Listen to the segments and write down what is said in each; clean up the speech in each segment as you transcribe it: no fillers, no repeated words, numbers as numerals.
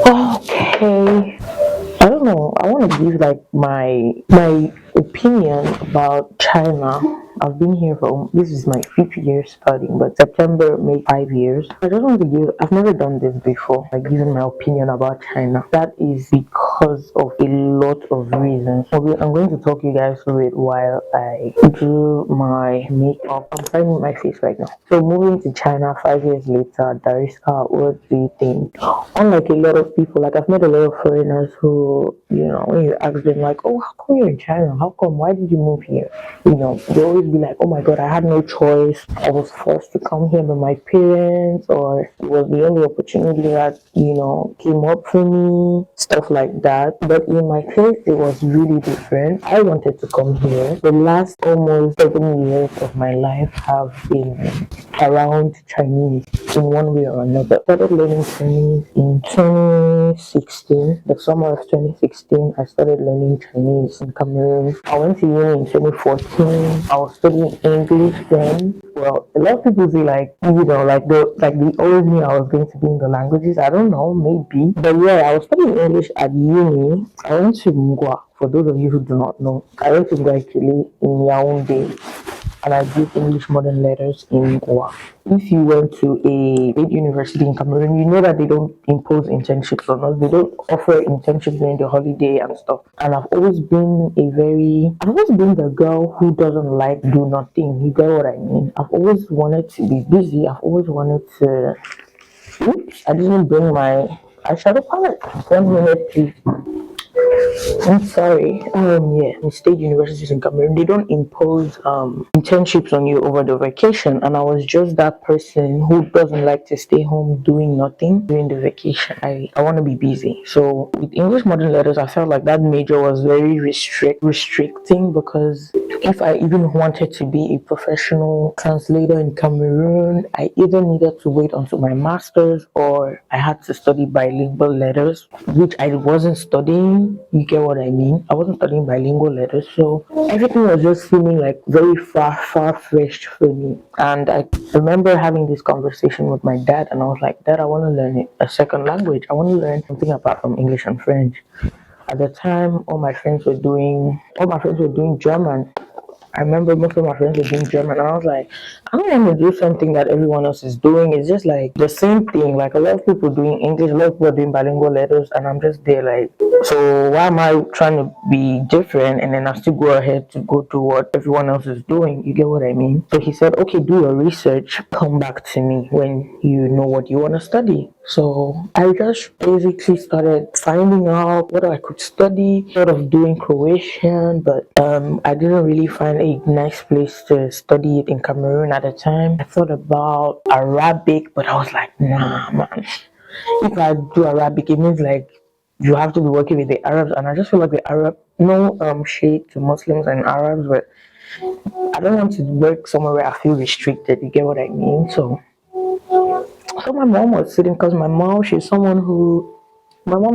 Okay. I don't know. I want to give like my opinion about China. I've been here for this is my fifth year studying, but September made 5 years. I just want to give. I've never done this before. Like giving my opinion about China. That is because of a lot of reasons. Okay, I'm going to talk you guys through it while I do my makeup. I'm finding my face right now. So moving to China 5 years later, Dariska, what do you think? Unlike a lot of people, like I've met a lot of foreigners who, when you ask them like, oh, how come you're in China? How come? Why did you move here? They always be like, oh my God, I had no choice. I was forced to come here by my parents, or it was the only opportunity that, came up for me, stuff like that. But in my case, it was really different. I wanted to come here. The last almost 7 years of my life have been around Chinese in one way or another. I started learning Chinese in 2016, the summer of 2016. I started learning Chinese in Cameroon. I went to uni in 2014. I was studying English then. Well, a lot of people say like they always knew I was going to be in the languages. I don't know, maybe. But yeah, I was studying English at uni. I went to Mgwa. For those of you who do not know, I went to Mgwa actually in Yaoundé, and I did English Modern Letters in Goa. If you went to a big university in Cameroon, you know that they don't impose internships on us. They don't offer internships during the holiday and stuff. And I've always been the girl who doesn't like do nothing. You get what I mean? I've always wanted to be busy. I've always wanted to. Oops, I didn't bring my eyeshadow palette. 1 minute, please. I'm sorry. Yeah, in state universities in Cameroon, they don't impose internships on you over the vacation, and I was just that person who doesn't like to stay home doing nothing during the vacation. I want to be busy. So with English Modern Letters, I felt like that major was very restricting because if I even wanted to be a professional translator in Cameroon, I either needed to wait until my master's or I had to study bilingual letters, which I wasn't studying. You get what I mean? I wasn't studying bilingual letters, so everything was just seeming like very far-fetched for me. And I remember having this conversation with my dad, and I was like, Dad, I want to learn a second language. I want to learn something apart from English and French. At the time, all my friends were doing German. I remember most of my friends were doing German, and I was like, I don't want to do something that everyone else is doing. It's just like the same thing. Like a lot of people doing English, a lot of people are doing bilingual letters, and I'm just there like, so why am I trying to be different and then I still go ahead to go do what everyone else is doing? You get what I mean? So he said, okay, do your research, come back to me when you know what you want to study. So I just basically started finding out what I could study, sort of doing Croatian, but I didn't really find a nice place to study it in Cameroon at the time. I thought about Arabic, but I was like, nah, man. If I do Arabic, it means like you have to be working with the Arabs, and I just feel like the Arab, no shade to Muslims and Arabs, but I don't want to work somewhere where I feel restricted. You get what I mean? So my mom was sitting because my mom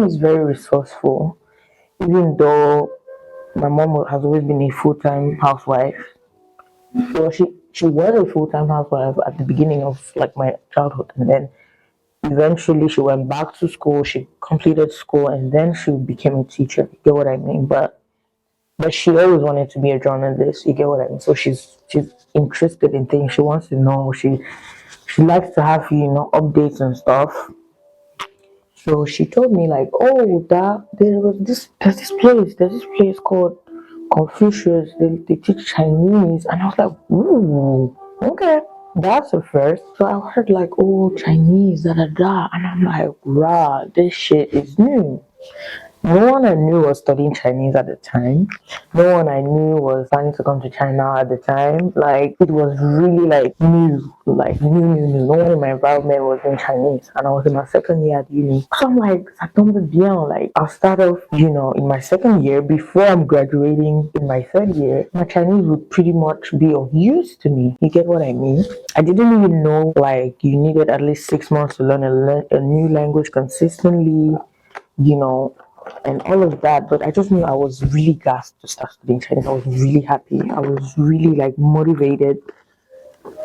is very resourceful, even though my mom has always been a full-time housewife. Well, she was a full-time housewife at the beginning of like my childhood, and then eventually she went back to school. She completed school, and then she became a teacher. You get what I mean? But she always wanted to be a journalist. You get what I mean? So she's interested in things. She wants to know. She likes to have updates and stuff. So she told me like, oh, that there's this place called Confucius. They teach Chinese, and I was like, ooh, okay, that's a first. So I heard like, oh, Chinese, da da da, and I'm like, rah, this shit is new. No one I knew was studying Chinese at the time. No one I knew was planning to come to China at the time. Like it was really like new. No one in my environment was in Chinese, and I was in my second year at uni. So I'm like, ça tombe bien. Like I'll start off, in my second year before I'm graduating in my third year. My Chinese would pretty much be of use to me. You get what I mean? I didn't even know like you needed at least 6 months to learn a new language consistently. You know, and all of that. But I just knew I was really gassed to start studying Chinese. I was really happy. I was really like motivated.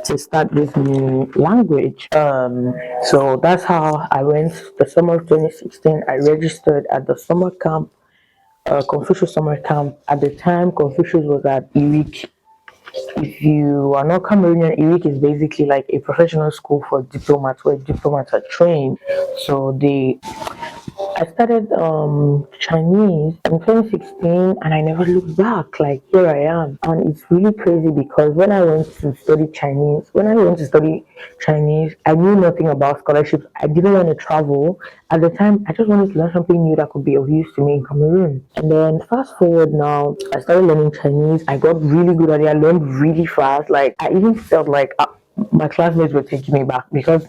to start this new language. So that's how I went. The summer of 2016, I registered at the summer camp, Confucius summer camp. At the time, Confucius was at Irik. If you are not Cameroonian, Irik is basically like a professional school for diplomats where diplomats are trained. So I started Chinese in 2016 and I never looked back. Like here I am. And it's really crazy because when I went to study Chinese, I knew nothing about scholarships. I didn't want to travel. At the time, I just wanted to learn something new that could be of use to me in Cameroon. And then fast forward now, I started learning Chinese. I got really good at it. I learned really fast. Like I even felt like my classmates were taking me back because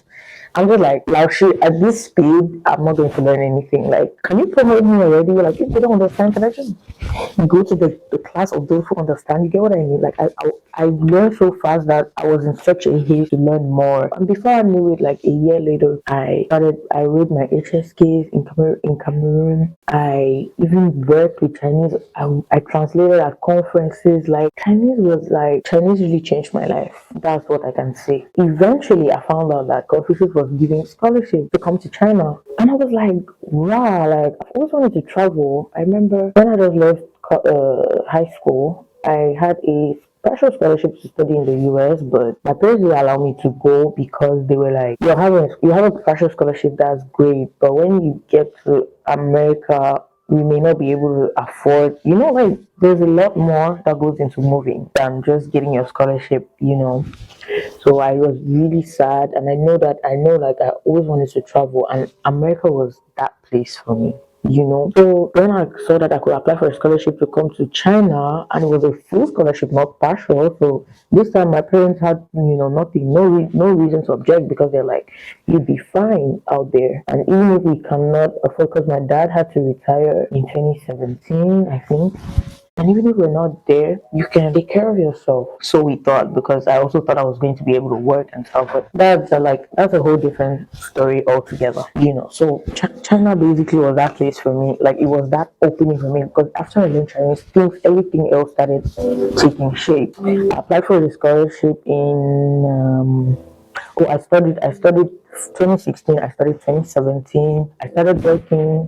I'm just like shit, at this speed, I'm not going to learn anything. Like, can you promote me already? Like, if they don't understand, can I just go to the class of those who understand? You get what I mean? Like, I learned so fast that I was in such a haste to learn more. And before I knew it, like a year later, I wrote my HSKs in Cameroon. I even worked with Chinese. I translated at conferences. Like, Chinese really changed my life. That's what I can say. Eventually, I found out that Confucius was giving scholarships to come to China. And I was like, wow, like, I've always wanted to travel. I remember when I just left high school, I had a special scholarship to study in the US, but my parents didn't allow me to go because they were like, you have a special scholarship, that's great, but when you get to America, we may not be able to afford, like there's a lot more that goes into moving than just getting your scholarship. So I was really sad, and I know like I always wanted to travel, and America was that place for me. So when I saw that I could apply for a scholarship to come to China, and it was a full scholarship, not partial. So this time my parents had, nothing, no reason to object because they're like, you'd be fine out there. And even if we cannot afford, because my dad had to retire in 2017, I think. And even if we're not there, you can take care of yourself. So we thought, because I also thought I was going to be able to work and stuff, but that's a whole different story altogether. So China basically was that place for me. Like it was that opening for me because after I learned Chinese, everything else started taking shape. I applied for the scholarship in. I studied 2016. I studied 2017. I started working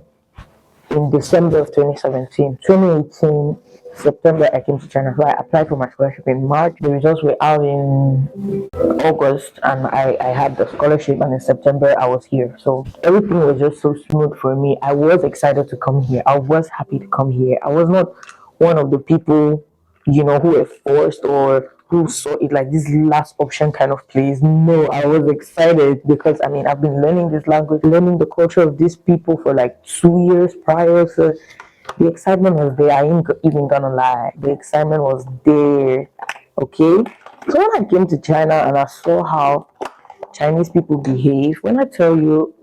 in December of 2017. 2018, September, I came to China. So I applied for my scholarship in March. The results were out in August, and I had the scholarship. And in September, I was here. So everything was just so smooth for me. I was excited to come here. I was happy to come here. I was not one of the people, who were forced or who saw it like this last option kind of place. No, I was excited because I've been learning this language, learning the culture of these people for like 2 years prior. So the excitement was there. I ain't even gonna lie. The excitement was there. Okay. So when I came to China and I saw how Chinese people behave, when I tell you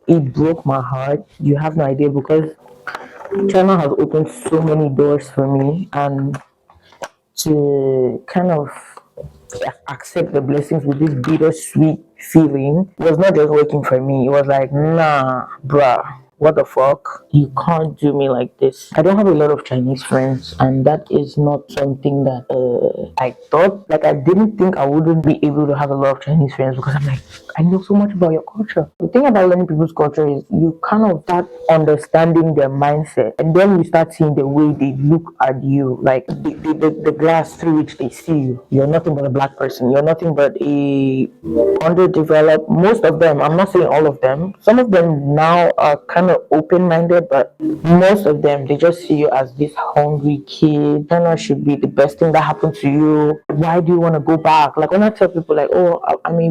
it broke my heart, you have no idea because China has opened so many doors for me, and to kind of accept the blessings with this bittersweet feeling was not just working for me. It was like, nah, bruh, what the fuck? You can't do me like this. I don't have a lot of Chinese friends, and that is not something that I thought. Like, I didn't think I wouldn't be able to have a lot of Chinese friends because I'm like, I know so much about your culture. The thing about learning people's culture is you kind of start understanding their mindset, and then you start seeing the way they look at you, like the glass through which they see you. You're nothing but a black person. You're nothing but a underdeveloped. Most of them, I'm not saying all of them. Some of them now are kind of open-minded, but most of them, they just see you as this hungry kid. China should be the best thing that happened to you. Why do you want to go back? Like when I tell people, like, oh, I may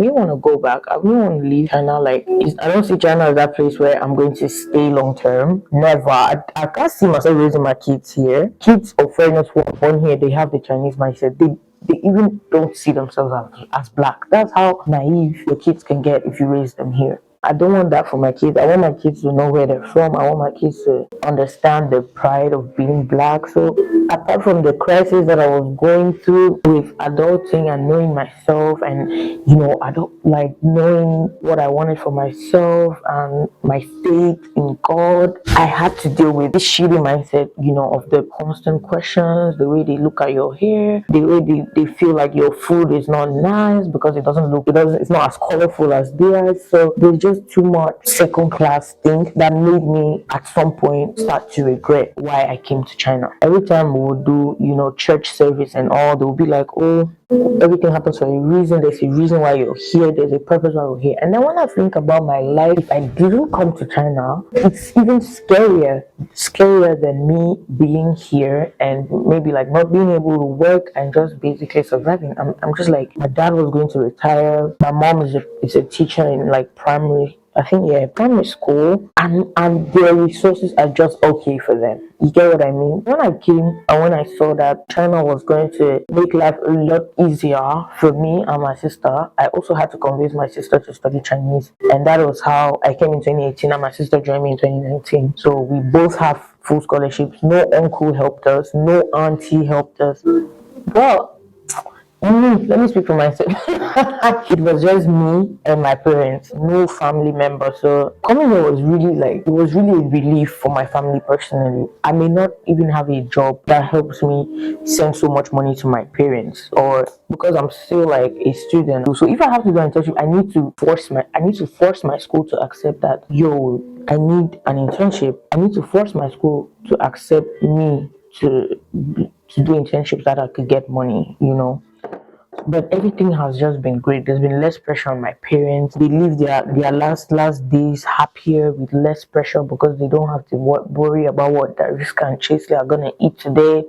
want to go back. I may want to leave China. Like, I don't see China as that place where I'm going to stay long term. Never. I can't see myself raising my kids here. Kids of foreigners who are born here, they have the Chinese mindset. They even don't see themselves as black. That's how naive your kids can get if you raise them here. I don't want that for my kids. I want my kids to know where they're from. I want my kids to understand the pride of being black. So apart from the crisis that I was going through with adulting and knowing myself, and I don't like knowing what I wanted for myself and my faith in God, I had to deal with this shitty mindset, of the constant questions, the way they look at your hair, the way they feel like your food is not nice because it's not as colorful as theirs. So there's just too much second class thing that made me at some point start to regret why I came to China. Every time we would do, church service and all, they would be like, oh, everything happens for a reason. There's a reason why you're here. There's a purpose why you're here. And then when I think about my life, if I didn't come to China, it's even scarier than me being here and maybe like not being able to work and just basically surviving. I'm just like, my dad was going to retire. My mom is a teacher in like primary school, and their resources are just okay for them. You get what I mean? When I came and when I saw that China was going to make life a lot easier for me and my sister, I also had to convince my sister to study Chinese. And that was how I came in 2018 and my sister joined me in 2019. So we both have full scholarships. No uncle helped us, no auntie helped us. But let me speak for myself. It was just me and my parents, no family member. So coming here was really a relief for my family personally. I may not even have a job that helps me send so much money to my parents, or because I'm still like a student. So if I have to do an internship, I need to force my school to accept that. Yo, I need an internship. I need to force my school to accept me to do internships that I could get money. But everything has just been great. There's been less pressure on my parents. They live their last days happier with less pressure because they don't have to worry about what the risk and chase they are gonna eat today.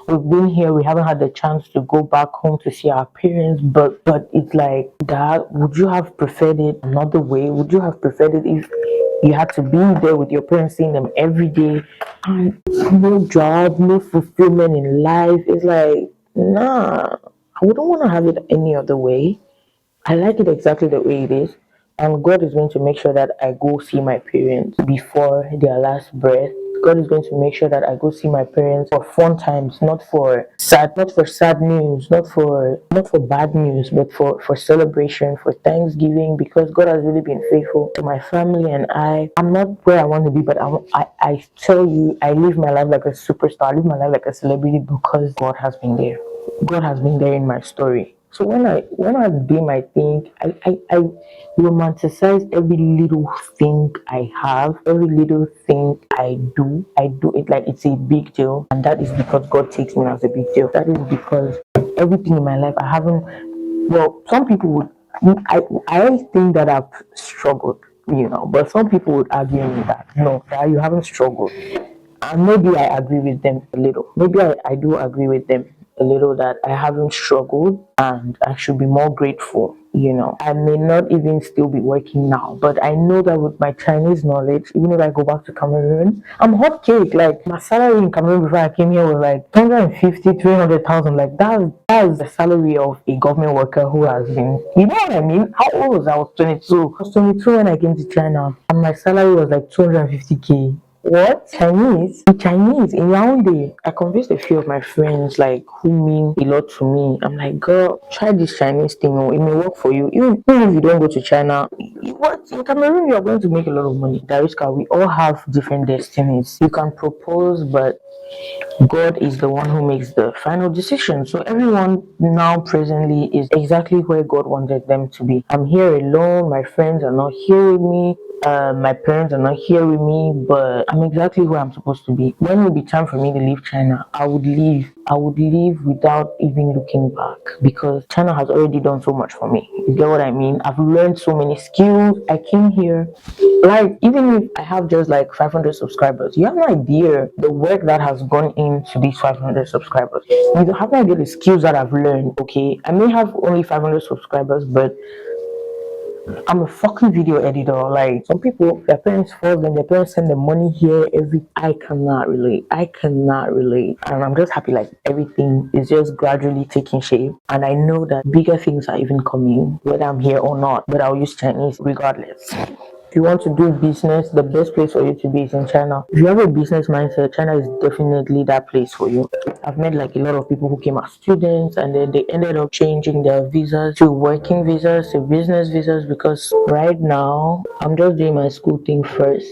We've been here. We haven't had the chance to go back home to see our parents, but it's like, Dad, would you have preferred it another way? Would you have preferred it if you had to be there with your parents, seeing them every day, and no job, no fulfillment in life? It's like, nah, I wouldn't want to have it any other way. I like it exactly the way it is. And God is going to make sure that I go see my parents before their last breath. God is going to make sure that I go see my parents for fun times, not for sad news, not for bad news, but for celebration, for Thanksgiving, because God has really been faithful to my family and I. I'm not where I want to be, but I tell you, I live my life like a superstar. I live my life like a celebrity because God has been there. God has been there in my story. So when I do my thing, I romanticize every little thing I have, every little thing I do. I do it like it's a big deal, and that is because God takes me as a big deal. That is because everything in my life I haven't. Well, some people would. I think that I've struggled, but some people would argue me that no, that you haven't struggled. And maybe I agree with them a little. Maybe I do agree with them a little that I haven't struggled and I should be more grateful. I may not even still be working now, but I know that with my Chinese knowledge, even if I go back to Cameroon, I'm hot cake. Like my salary in Cameroon before I came here was like 250, 300,000. Like that's the salary of a government worker who has been, you know what I mean? How old was I? I was 22. I was 22 when I came to China and my salary was like 250K. What? Chinese? In Chinese, in Yaoundé. I convinced a few of my friends, like, who mean a lot to me. I'm like, girl, try this Chinese thing. It may work for you. Even if you don't go to China, what? In Cameroon, you're going to make a lot of money. Dariska, we all have different destinies. You can propose, but God is the one who makes the final decision. So everyone now presently is exactly where God wanted them to be. I'm here alone. My friends are not here with me. My parents are not here with me, but I'm exactly where I'm supposed to be. When it will be time for me to leave China, I would leave. I would leave without even looking back because China has already done so much for me. You get what I mean? I've learned so many skills. I came here. Like, even if I have just like 500 subscribers, you have no idea the work that has gone into these 500 subscribers. You don't have no idea the skills that I've learned, okay? I may have only 500 subscribers, but I'm a fucking video editor. Like some people, their parents force them, their parents send them money here. I cannot relate. I cannot relate. And I'm just happy like everything is just gradually taking shape. And I know that bigger things are even coming, whether I'm here or not. But I'll use Chinese regardless. If you want to do business, the best place for you to be is in China. If you have a business mindset, China is definitely that place for you. I've met like a lot of people who came as students and then they ended up changing their visas to working visas, to business visas, because right now I'm just doing my school thing first.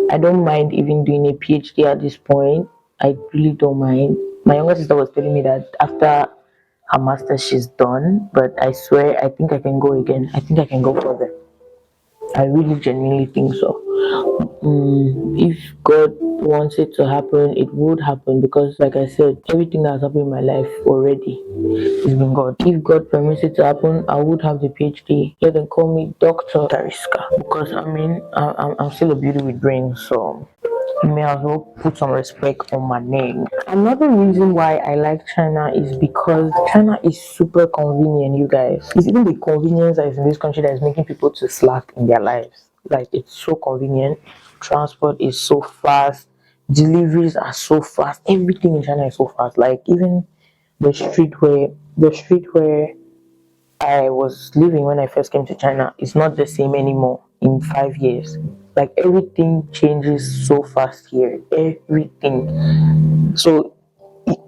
I don't mind even doing a PhD at this point. I really don't mind. My younger sister was telling me that after her master's she's done, but I swear I think I can go again. I think I can go further. I really genuinely think so. If God wants it to happen, it would happen because, like I said, everything that's happened in my life already has been God. If God permits it to happen, I would have the PhD. Let them call me Dr. Tariska because I mean, I'm still a beauty with brains, so you may as well put some respect on my name. Another reason why I like China is because China is super convenient, you guys. It's even the convenience that is in this country that is making people to slack in their lives. Like it's so convenient. Transport is so fast. Deliveries are so fast. Everything in China is so fast. Like even the street where I was living when I first came to China is not the same anymore in 5 years. Like everything changes so fast here. Everything. So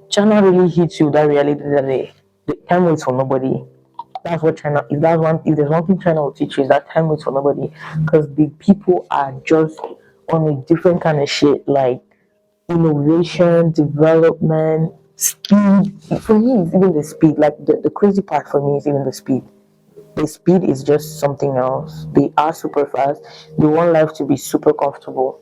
China really hits you that reality that the time waits for nobody. That's what China. If there's one thing China will teach you is that time waits for nobody, because the people are just on a different kind of shit. Like innovation, development, speed. For me, it's even the speed. Like the crazy part for me is even the speed. The speed is just something else. They are super fast. They want life to be super comfortable.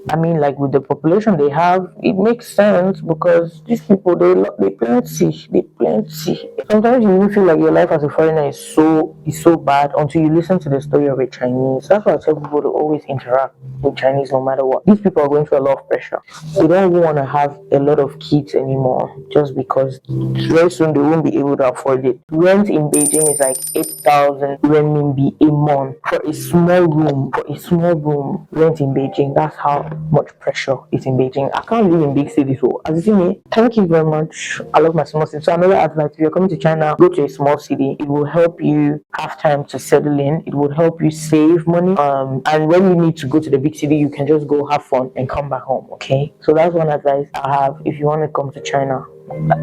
I mean, like with the population they have, it makes sense because these people they plenty, they plenty. Sometimes you even feel like your life as a foreigner is so bad until you listen to the story of a Chinese. That's why I tell people to always interact with Chinese no matter what. These people are going through a lot of pressure. They don't want to have a lot of kids anymore just because very soon they won't be able to afford it. Rent in Beijing is like 8,000 renminbi a month for a small room. For a small room, rent in Beijing. That's how much pressure is in Beijing. I can't live in big cities. So, as you see me, thank you very much. I love my small city. So, another advice: if you're coming to China, go to a small city. It will help you have time to settle in. It will help you save money. And when you need to go to the big city, you can just go have fun and come back home. Okay. So that's one advice I have if you want to come to China.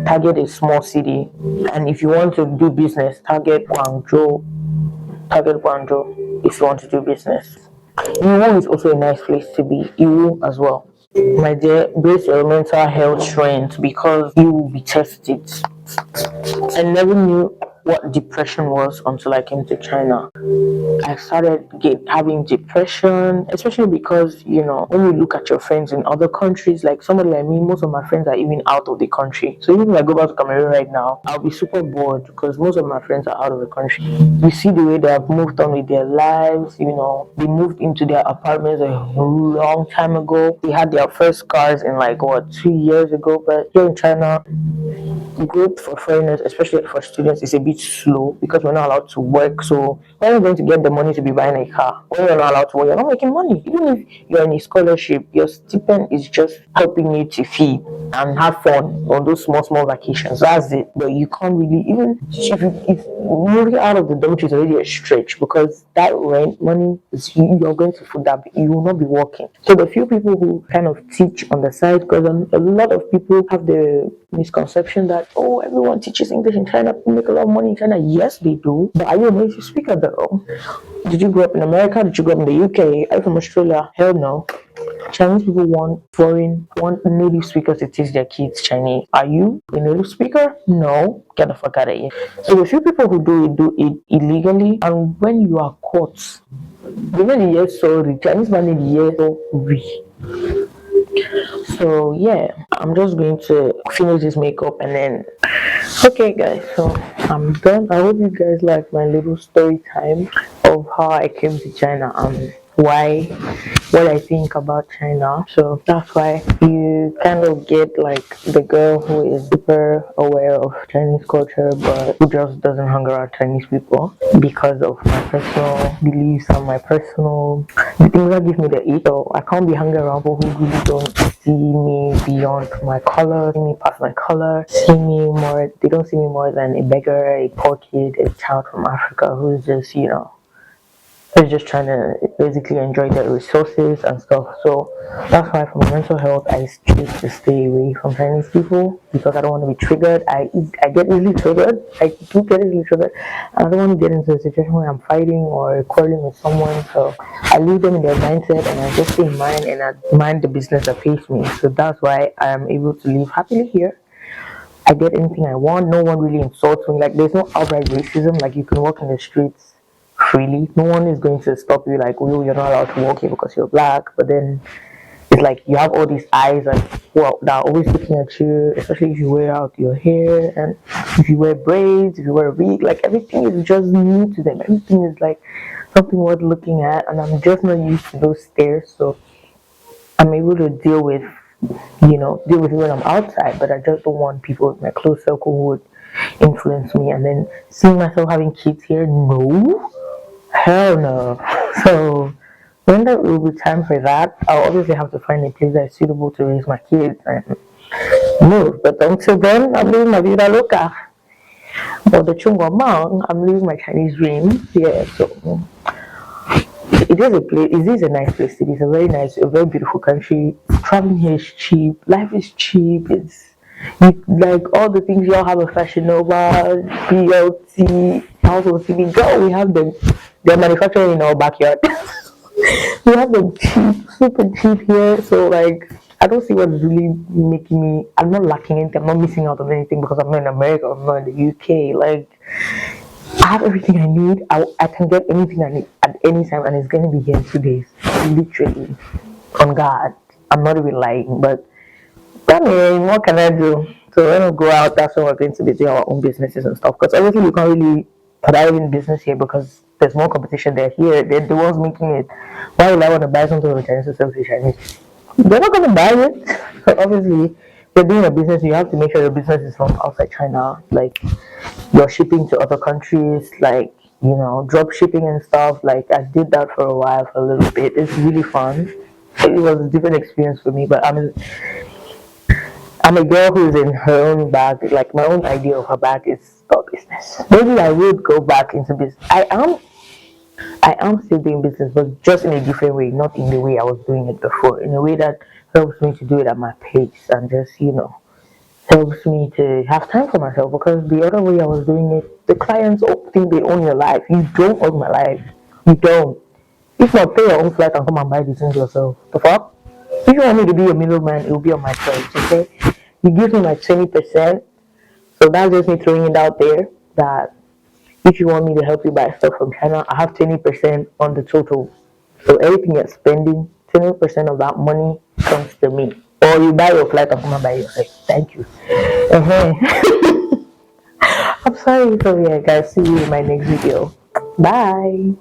Target a small city, and if you want to do business, target Guangzhou. Target Guangzhou if you want to do business. Yiwu is also a nice place to be. Yiwu as well. My dear, brace your mental health strength because you will be tested. I never knew what depression was until I came to China. I started having depression, especially because, when you look at your friends in other countries, like somebody like me, most of my friends are even out of the country. So even if I go back to Cameroon right now, I'll be super bored because most of my friends are out of the country. You see the way they have moved on with their lives, they moved into their apartments a long time ago. They had their first cars in like, what, 2 years ago. But here in China, growth for foreigners, especially for students, is a bit slow because we're not allowed to work. So when are you going to get the money to be buying a car? When you're not allowed to work, you're not making money. Even if you're in a scholarship, your stipend is just helping you to feed and have fun on those small vacations. That's it. But you can't really, even if moving out of the dormitory is already a stretch because that rent money is you're going to put that you will not be working. So the few people who kind of teach on the side, because a lot of people have the misconception that everyone teaches English in China, people make a lot of money in China. Yes, they do. But are you a native speaker though? Did you grow up in America? Did you grow up in the UK? Are you from Australia? Hell no. Chinese people want native speakers to teach their kids Chinese. Are you a native speaker? No. Get the fuck out of here. So the few people who do it illegally, and when you are caught, you know the yes sorry. Chinese man need the yes sorry. So yeah, I'm just going to finish this makeup and then. Okay, guys. So I'm done. I hope you guys like my little story time of how I came to China. why what I think about China. So that's why you kind of get like the girl who is super aware of Chinese culture but who just doesn't hang around Chinese people because of my personal beliefs and my personal the things that give me the ick. So I can't be hanging around people who really don't see me beyond my color, see me past my color, see me more they don't see me more than a beggar, a poor kid, a child from Africa who's just, they're just trying to basically enjoy their resources and stuff. So that's why, for my mental health, I choose to stay away from Chinese people because I don't want to be triggered. I get easily triggered. I do get easily triggered. And I don't want to get into a situation where I'm fighting or quarreling with someone. So I leave them in their mindset and I just stay in mine and I mind the business that pays me. So that's why I am able to live happily here. I get anything I want. No one really insults me. Like there's no outright racism. Like you can walk in the streets freely. No one is going to stop you like, oh, you're not allowed to walk here because you're black. But then it's like you have all these eyes like that are always looking at you, especially if you wear out your hair and if you wear braids, if you wear a wig, like everything is just new to them. Everything is like something worth looking at and I'm just not used to those stares. So I'm able to deal with it when I'm outside, but I just don't want people in my close circle who would influence me. And then seeing myself having kids here, no, hell no. So when there will be time for that, I'll obviously have to find a place that is suitable to raise my kids and move. But until then, I'm living my vida loca. Or the chungwa mong, I'm living my Chinese dream. Yeah, so it is a place. It is a nice place. It is a very beautiful country. Traveling here is cheap. Life is cheap. Like all the things y'all have a Fashion Nova, BLT, House of TV. Girl, we have them. They're manufacturing in our backyard. We have them cheap, super cheap here. So like, I don't see what's really making me. I'm not lacking anything. I'm not missing out on anything because I'm not in America. I'm not in the UK. Like I have everything I need. I can get anything I need at any time, and it's going to be here in 2 days. Literally, on God, I'm not even lying. But I mean, what can I do? So when we go out, that's when we're going to be doing our own businesses and stuff. Because obviously, we can't really put out in business here because there's more competition there. Here, they're the ones making it. Why would I want to buy something from Chinese to sell to Chinese? They're not going to buy it. So obviously, if you're doing a business, you have to make sure your business is from outside China. Like you're shipping to other countries, like drop shipping and stuff. Like I did that for a while, for a little bit. It's really fun. It was a different experience for me, but I'm a girl who's in her own bag. Like my own idea of her bag is start business. Maybe I would go back into business. I am still doing business, but just in a different way, not in the way I was doing it before. In a way that helps me to do it at my pace and just helps me to have time for myself. Because the other way I was doing it, the clients think they own your life. You don't own my life. You don't. If not, pay your own flight and come and buy the things yourself. The fuck? If you want me to be a middleman, it will be on my choice, okay? You give me like 20%, so that's just me throwing it out there that if you want me to help you buy stuff from China, I have 20% on the total. So everything you're spending, 20% of that money comes to me. Or you buy your flight and come and buy yourself. Thank you. I'm sorry. So yeah, guys, see you in my next video. Bye.